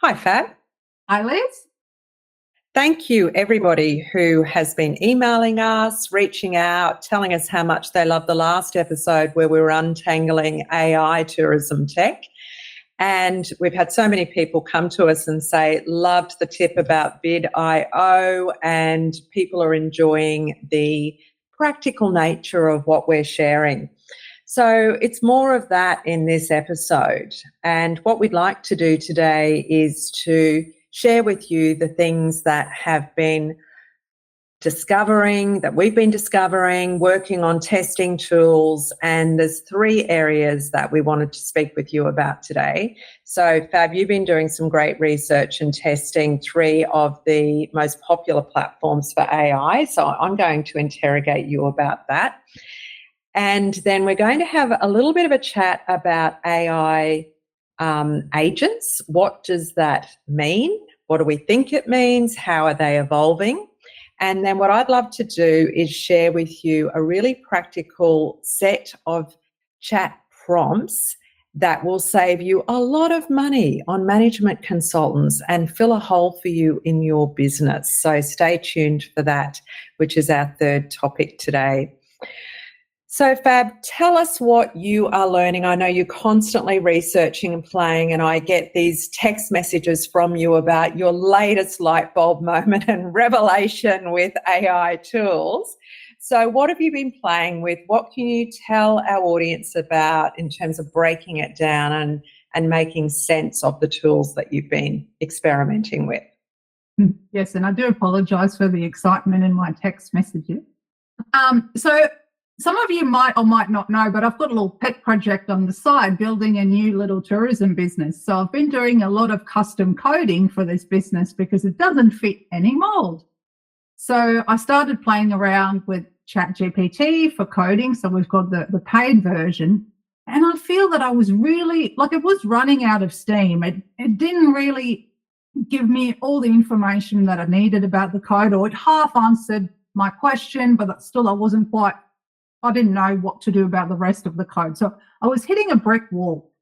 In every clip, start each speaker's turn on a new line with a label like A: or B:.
A: Hi, Fab.
B: Hi, Liz.
A: Thank you, everybody who has been emailing us, reaching out, telling us how much they loved the last episode where we were untangling AI tourism tech. And we've had so many people come to us and say, loved the tip about vid.io, and people are enjoying the practical nature of what we're sharing. So it's more of that in this episode. And what we'd like to do today is to share with you the things that have been that we've been discovering, working on testing tools, and there's 3 areas that we wanted to speak with you about today. So, Fab, you've been doing some great research and testing 3 of the most popular platforms for AI, so I'm going to interrogate you about that. And then we're going to have a little bit of a chat about AI agents. What does that mean? What do we think it means? How are they evolving? And then what I'd love to do is share with you a really practical set of chat prompts that will save you a lot of money on management consultants and fill a hole for you in your business. So stay tuned for that, which is our 3rd topic today. So, Fab, tell us what you are learning. I know you're constantly researching and playing, and I get these text messages from you about your latest light bulb moment and revelation with AI tools. So what have you been playing with? What can you tell our audience about in terms of breaking it down and making sense of the tools that you've been experimenting with?
B: Yes, and I do apologise for the excitement in my text messages. So some of you might or might not know, but I've got a little pet project on the side, building a new little tourism business. So I've been doing a lot of custom coding for this business because it doesn't fit any mold. So I started playing around with ChatGPT for coding. So we've got the paid version. And I feel that I was really, it was running out of steam. It didn't really give me all the information that I needed about the code, or it half answered my question, but still I didn't know what to do about the rest of the code. So I was hitting a brick wall.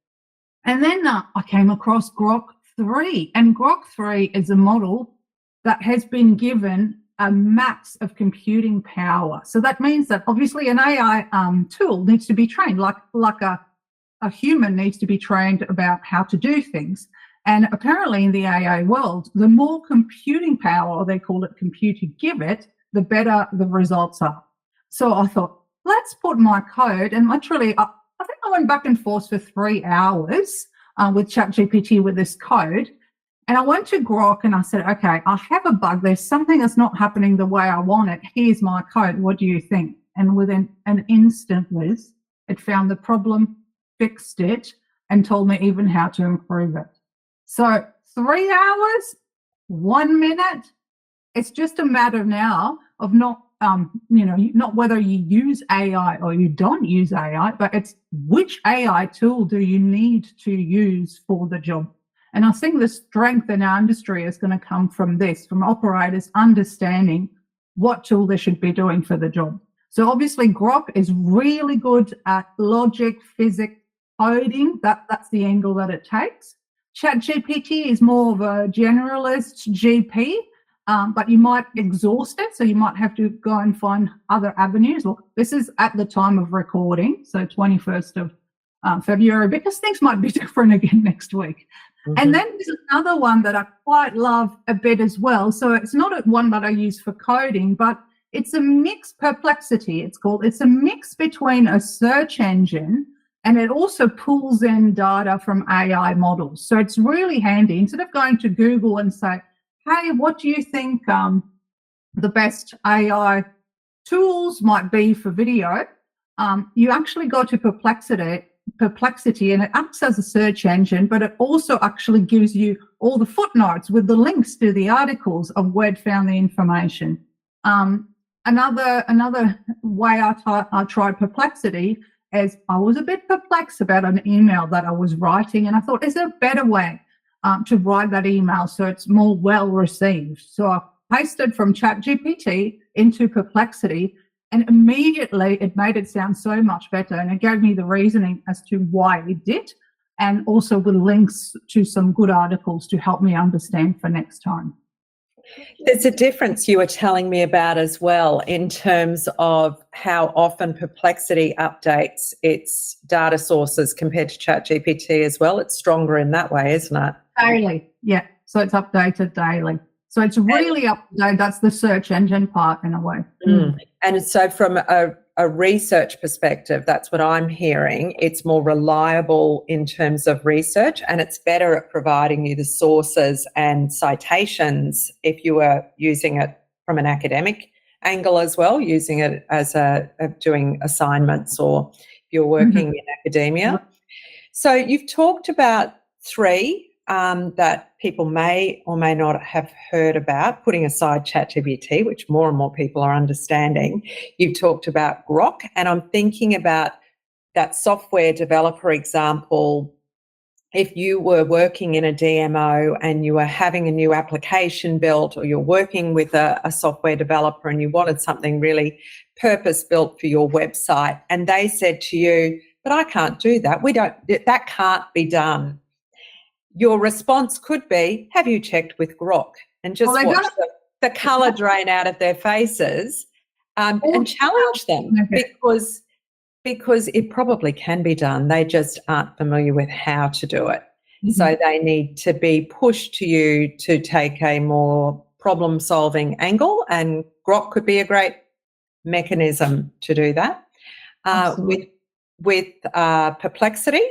B: And then I came across Grok 3. And Grok 3 is a model that has been given a max of computing power. So that means that obviously an AI tool needs to be trained, like a human needs to be trained about how to do things. And apparently in the AI world, the more computing power, or they call it compute, you give it, the better the results are. So I thought, let's put my code, and literally, I think I went back and forth for 3 hours with ChatGPT with this code. And I went to Grok and I said, okay, I have a bug. There's something that's not happening the way I want it. Here's my code. What do you think? And within an instant, Liz, it found the problem, fixed it, and told me even how to improve it. So 3 hours, 1 minute, it's just a matter now of not whether you use AI or you don't use AI, but it's which AI tool do you need to use for the job. And I think the strength in our industry is going to come from operators understanding what tool they should be doing for the job. So obviously Grok is really good at logic, physics, coding. That's the angle that it takes. ChatGPT is more of a generalist GP. But you might exhaust it, so you might have to go and find other avenues. Look, this is at the time of recording, so 21st of February, because things might be different again next week. Mm-hmm. And then there's another one that I quite love a bit as well. So it's not one that I use for coding, but it's a mix, Perplexity it's called. It's a mix between a search engine, and it also pulls in data from AI models. So it's really handy. Instead of going to Google and say, hey, what do you think the best AI tools might be for video? You actually go to Perplexity, and it acts as a search engine, but it also actually gives you all the footnotes with the links to the articles of where it found the information. Another way I tried Perplexity is I was a bit perplexed about an email that I was writing, and I thought, is there a better way to write that email so it's more well received? So I pasted from ChatGPT into Perplexity, and immediately it made it sound so much better, and it gave me the reasoning as to why it did. and also with links to some good articles to help me understand for next time.
A: There's a difference you were telling me about as well in terms of how often Perplexity updates its data sources compared to ChatGPT as well. It's stronger in that way, isn't it?
B: Daily, yeah. So it's updated daily. So it's really up to date. That's the search engine part in a way.
A: And so from a research perspective, that's what I'm hearing. It's more reliable in terms of research, and it's better at providing you the sources and citations if you are using it from an academic angle as well, using it as doing assignments or if you're working in academia. So you've talked about three that people may or may not have heard about, putting aside ChatGPT, which more and more people are understanding. You've talked about Grok, and I'm thinking about that software developer example. If you were working in a DMO and you were having a new application built, or you're working with a software developer and you wanted something really purpose-built for your website, and they said to you, but I can't do that. That can't be done. Your response could be, have you checked with Grok? And just watch the colour drain out of their faces and challenge them because it probably can be done. They just aren't familiar with how to do it. So they need to be pushed to you to take a more problem-solving angle, and Grok could be a great mechanism to do that. With Perplexity,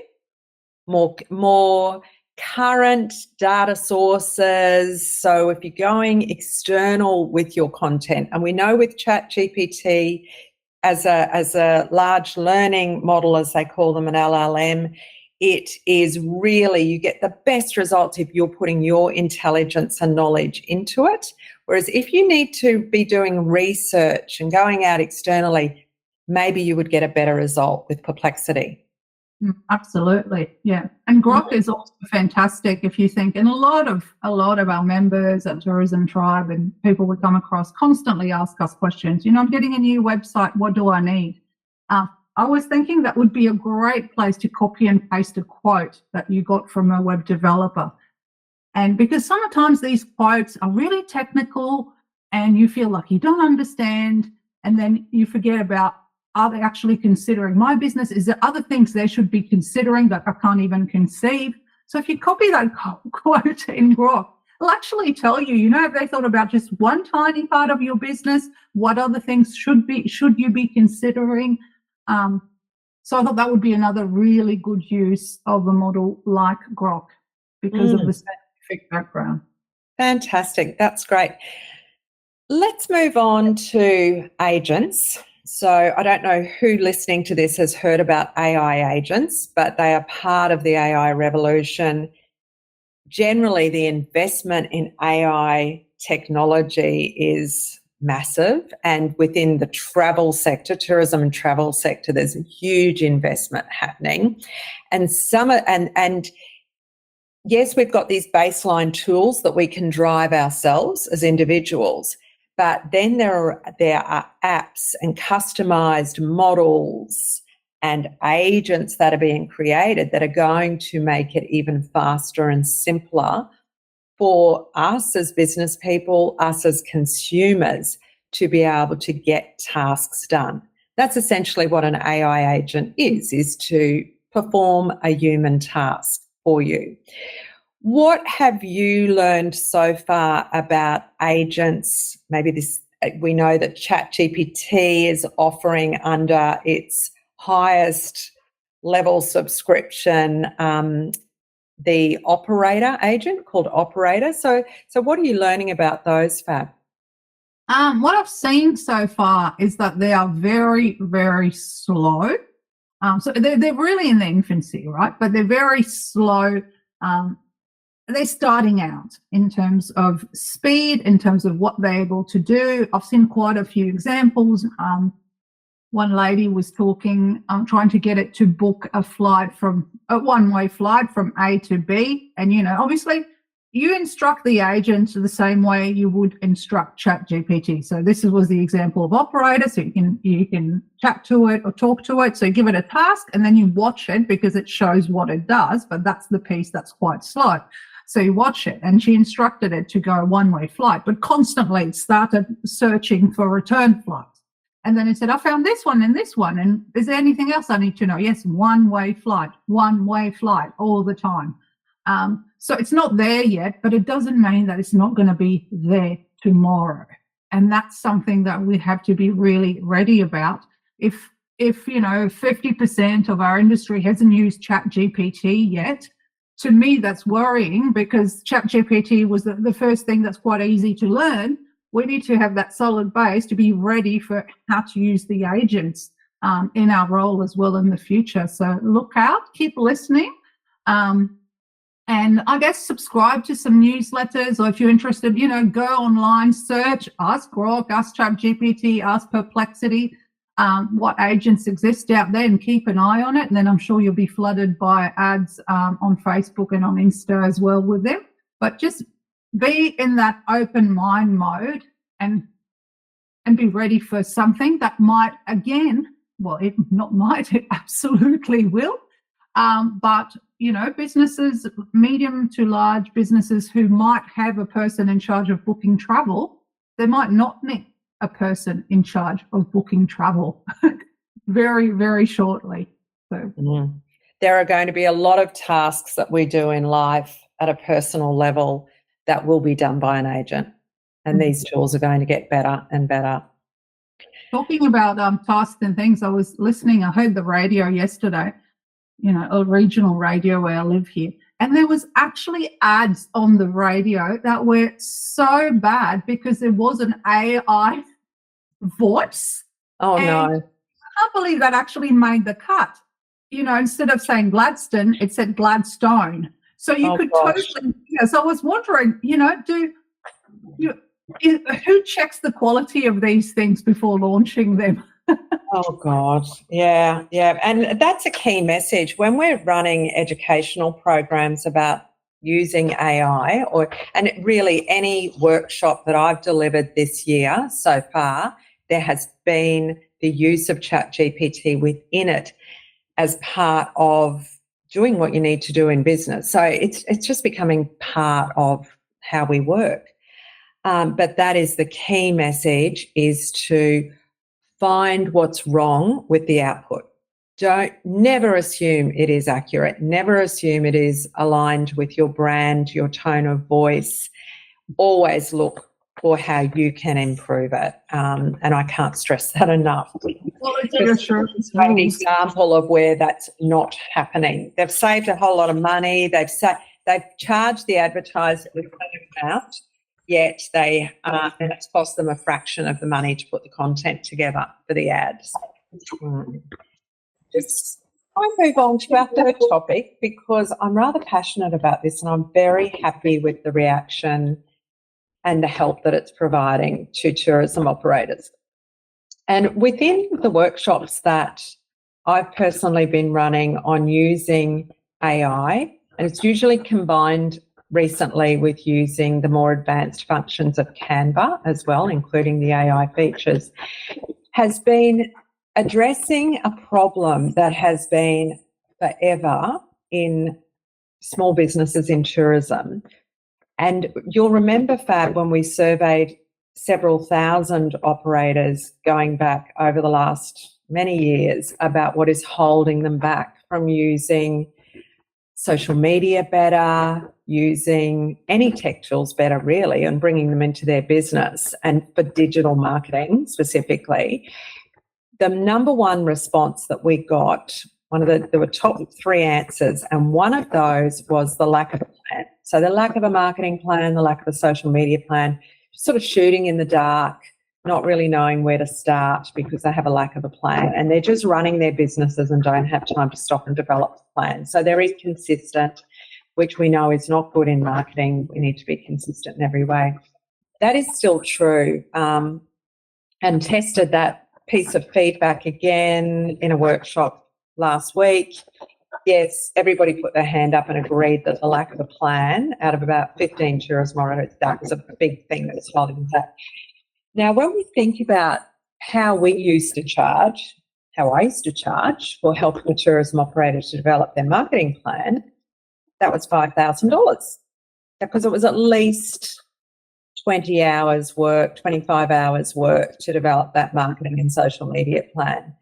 A: more current data sources. So if you're going external with your content, and we know with ChatGPT as a large learning model, as they call them, an LLM, it is really, you get the best results if you're putting your intelligence and knowledge into it. Whereas if you need to be doing research and going out externally, maybe you would get a better result with Perplexity.
B: Absolutely, yeah. And Grok is also fantastic if you think, and a lot of our members at Tourism Tribe and people we come across constantly ask us questions. I'm getting a new website. What do I need? I was thinking that would be a great place to copy and paste a quote that you got from a web developer. And because sometimes these quotes are really technical and you feel like you don't understand, and then you forget about, are they actually considering my business? Is there other things they should be considering that I can't even conceive? So if you copy that quote in Grok, it'll actually tell you, if they thought about just one tiny part of your business, what other things should you be considering? So I thought that would be another really good use of a model like Grok because of the scientific background.
A: Fantastic. That's great. Let's move on to agents. So I don't know who listening to this has heard about AI agents, but they are part of the AI revolution. Generally, the investment in AI technology is massive, and within the travel sector, tourism and travel sector, there's a huge investment happening. And yes, we've got these baseline tools that we can drive ourselves as individuals. But then there are apps and customized models and agents that are being created that are going to make it even faster and simpler for us as business people, us as consumers, to be able to get tasks done. That's essentially what an AI agent is to perform a human task for you. What have you learned so far about agents? Maybe we know that ChatGPT is offering under its highest level subscription the operator agent called Operator. So what are you learning about those, Fab?
B: What I've seen so far is that they are very, very slow. So they're really in their infancy, right? But they're very slow. They're starting out in terms of speed, in terms of what they're able to do. I've seen quite a few examples. One lady was talking, trying to get it to book a one-way flight from A to B. And, obviously you instruct the agent the same way you would instruct ChatGPT. So this was the example of operator. So you can chat to it or talk to it. So you give it a task and then you watch it because it shows what it does, but that's the piece that's quite slow. So you watch it, and she instructed it to go one-way flight, but constantly it started searching for return flights. And then it said, I found this one and this one. And is there anything else I need to know? Yes, one-way flight all the time. So it's not there yet, but it doesn't mean that it's not going to be there tomorrow. And that's something that we have to be really ready about. If 50% of our industry hasn't used ChatGPT yet, to me, that's worrying, because ChatGPT was the first thing that's quite easy to learn. We need to have that solid base to be ready for how to use the agents in our role as well in the future. So look out, keep listening, and I guess subscribe to some newsletters, or if you're interested, go online, search, ask Grok, ask ChatGPT, ask Perplexity, what agents exist out there, and keep an eye on it. And then I'm sure you'll be flooded by ads on Facebook and on Insta as well with them. But just be in that open mind mode and be ready for something that might, again, it absolutely will. But, businesses, medium to large businesses who might have a person in charge of booking travel, they might not need a person in charge of booking travel very, very shortly. So
A: there are going to be a lot of tasks that we do in life at a personal level that will be done by an agent, and these tools are going to get better and better.
B: Talking about tasks and things, I was listening, I heard the radio yesterday, a regional radio where I live here, and there was actually ads on the radio that were so bad because there was an AI voice.
A: Oh, no.
B: I can't believe that actually made the cut. Instead of saying Gladstone, it said Gladstone. So you could totally, so I was wondering, who checks the quality of these things before launching them?
A: Oh, God. Yeah. And that's a key message when we're running educational programs about using AI, and really any workshop that I've delivered this year so far, there has been the use of ChatGPT within it as part of doing what you need to do in business. So it's just becoming part of how we work. But that is the key message, is to find what's wrong with the output. Never assume it is accurate. Never assume it is aligned with your brand, your tone of voice. Always look for how you can improve it. And I can't stress that enough.
B: Well, it's
A: an example of where that's not happening. They've saved a whole lot of money. They've charged the advertiser the same amount, yet and it's cost them a fraction of the money to put the content together for the ads. I move on to our third topic, because I'm rather passionate about this, and I'm very happy with the reaction and the help that it's providing to tourism operators. And within the workshops that I've personally been running on using AI, and it's usually combined recently with using the more advanced functions of Canva as well, including the AI features, has been addressing a problem that has been forever in small businesses in tourism. And you'll remember, Fab, when we surveyed several thousand operators going back over the last many years about what is holding them back from using social media better, using any tech tools better, really, and bringing them into their business, and for digital marketing specifically. The number one response that we got, there were top 3 answers, and one of those was the lack of a plan. So the lack of a marketing plan, the lack of a social media plan, sort of shooting in the dark, not really knowing where to start because they have a lack of a plan, and they're just running their businesses and don't have time to stop and develop a plan. So they're inconsistent, which we know is not good in marketing. We need to be consistent in every way. That is still true, and tested that piece of feedback again in a workshop last week. yes, everybody put their hand up and agreed that the lack of a plan out of about 15 tourism operators, that was a big thing that was holding us back. Now, when we think about how we used to charge, how I used to charge for helping a tourism operator to develop their marketing plan, that was $5,000 because it was at least 20 hours work, 25 hours work to develop that marketing and social media plan.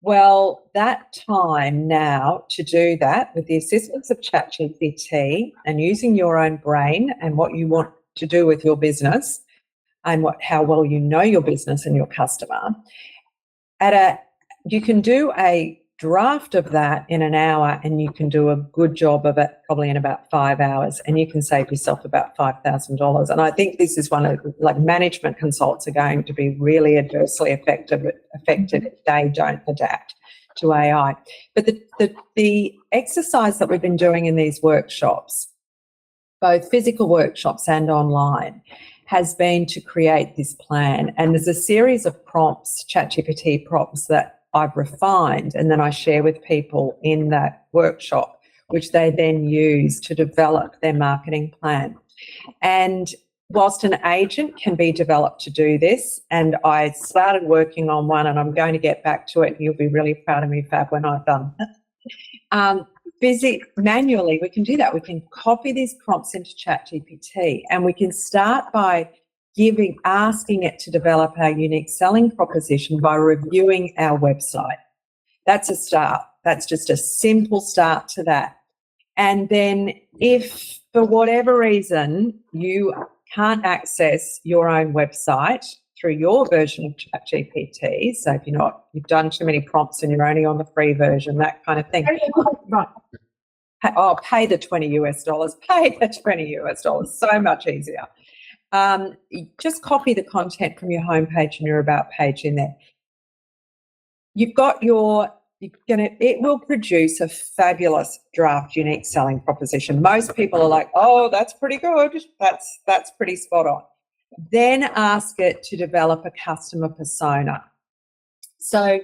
A: Well, that time now to do that with the assistance of ChatGPT and using your own brain and what you want to do with your business and how well you know your business and your customer, you can do a draft of that in an hour and you can do a good job of it probably in about 5 hours and you can save yourself about $5,000. And I think this is one of, like, management consults are going to be really adversely affected if they don't adapt to AI. But the exercise that we've been doing in these workshops, both physical workshops and online, has been to create this plan. And there's a series of prompts, ChatGPT prompts, that I've refined and then I share with people in that workshop, which they then use to develop their marketing plan. And whilst an agent can be developed to do this, and I started working on one and I'm going to get back to it, you'll be really proud of me, Fab, when I've done that. Manually, we can do that. We can copy these prompts into ChatGPT and we can start by asking it to develop our unique selling proposition by reviewing our website. That's a start. That's just a simple start to that. And then if for whatever reason you can't access your own website through your version of ChatGPT, so if you've done too many prompts and you're only on the free version, that kind of thing. Right. Pay the $20, pay the $20, so much easier. Just copy the content from your homepage and your about page in there. It will produce a fabulous draft unique selling proposition. Most people are like, oh, that's pretty good. That's pretty spot on. Then ask it to develop a customer persona. So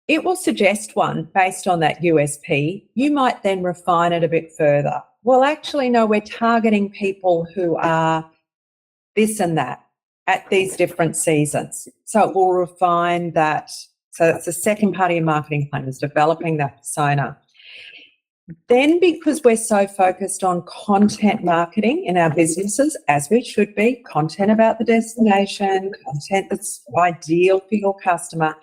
A: it will suggest one based on that USP. You might then refine it a bit further. Well, actually, no, we're targeting people who are this and that at these different seasons. So it will refine that. So that's the second part of your marketing plan, is developing that persona. Then, because we're so focused on content marketing in our businesses, as we should be, content about the destination, content that's ideal for your customer,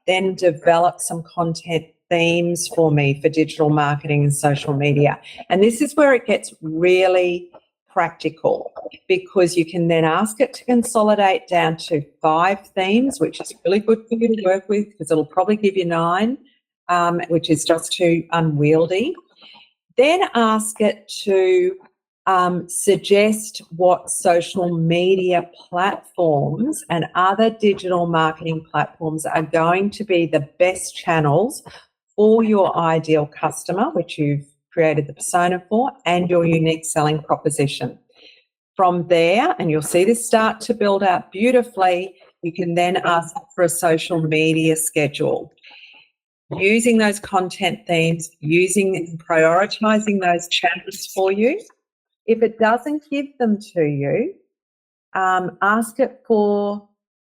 A: then develop some content themes for me for digital marketing and social media. And this is where it gets really practical, because you can then ask it to consolidate down to 5 themes, which is really good for you to work with because it'll probably give you 9, which is just too unwieldy. Then ask it to suggest what social media platforms and other digital marketing platforms are going to be the best channels for your ideal customer, which you've created the persona for, and your unique selling proposition. From there, and you'll see this start to build out beautifully, you can then ask for a social media schedule. Using those content themes, prioritizing those channels for you. If it doesn't give them to you, ask it for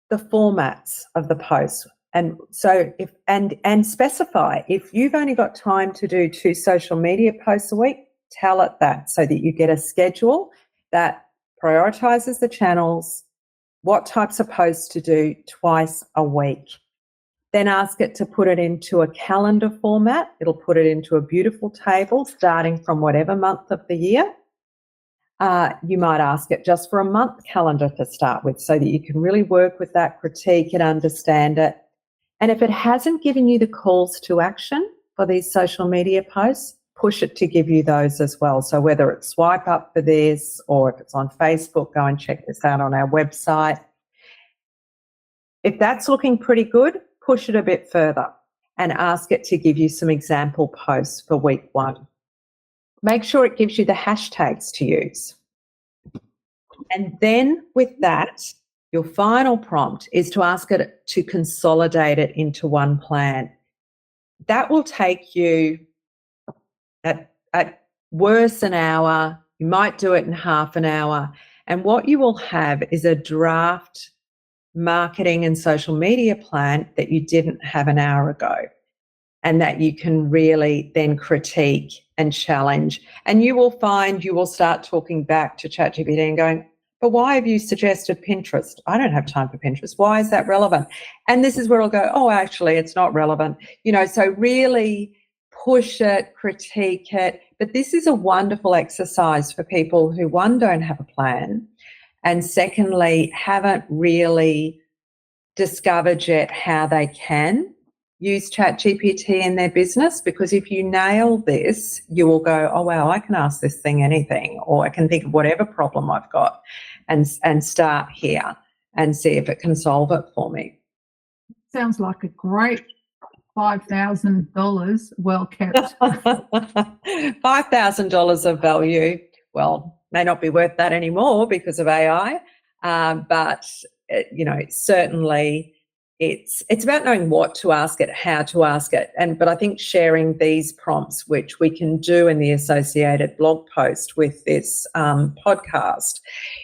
A: the formats of the post. And so and specify, if you've only got time to do 2 social media posts a week, tell it that, so that you get a schedule that prioritizes the channels, what types of posts to do twice a week. Then ask it to put it into a calendar format. It'll put it into a beautiful table starting from whatever month of the year. You might ask it just for a month calendar to start with, so that you can really work with that, critique it, understand it. And if it hasn't given you the calls to action for these social media posts, push it to give you those as well. So whether it's swipe up for this, or if it's on Facebook, go and check this out on our website. If that's looking pretty good, push it a bit further and ask it to give you some example posts for week 1. Make sure it gives you the hashtags to use. And then with that, your final prompt is to ask it to consolidate it into one plan. That will take you at worst an hour. You might do it in half an hour. And what you will have is a draft marketing and social media plan that you didn't have an hour ago, and that you can really then critique and challenge. And you will find you will start talking back to ChatGPT and going, but why have you suggested Pinterest? I don't have time for Pinterest. Why is that relevant? And this is where I'll go, oh, actually, it's not relevant. So really push it, critique it. But this is a wonderful exercise for people who, one, don't have a plan, and secondly, haven't really discovered yet how they can use ChatGPT in their business. Because if you nail this, you will go, oh, wow, I can ask this thing anything, or I can think of whatever problem I've got and start here and see if it can solve it for me.
B: Sounds like a great $5,000 well kept.
A: $5,000 of value, well, may not be worth that anymore because of AI, but certainly it's about knowing what to ask it, how to ask it, but I think sharing these prompts, which we can do in the associated blog post with this podcast,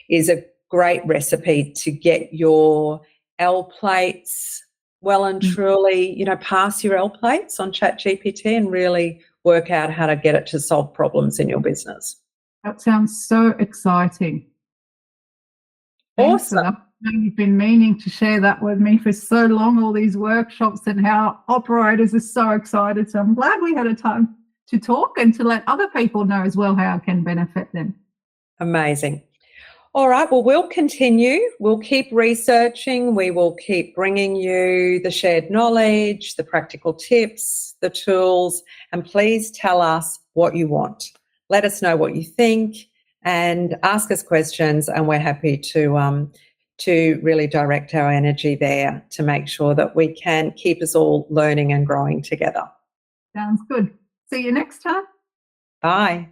A: is a great recipe to get your L plates well and truly, pass your L plates on ChatGPT and really work out how to get it to solve problems in your business.
B: That sounds so exciting.
A: Awesome.
B: You've been meaning to share that with me for so long, all these workshops and how operators are so excited. So I'm glad we had a time to talk and to let other people know as well how it can benefit them.
A: Amazing. All right, well, we'll continue. We'll keep researching. We will keep bringing you the shared knowledge, the practical tips, the tools, and please tell us what you want. Let us know what you think and ask us questions, and we're happy to really direct our energy there to make sure that we can keep us all learning and growing together.
B: Sounds good. See you next time.
A: Bye.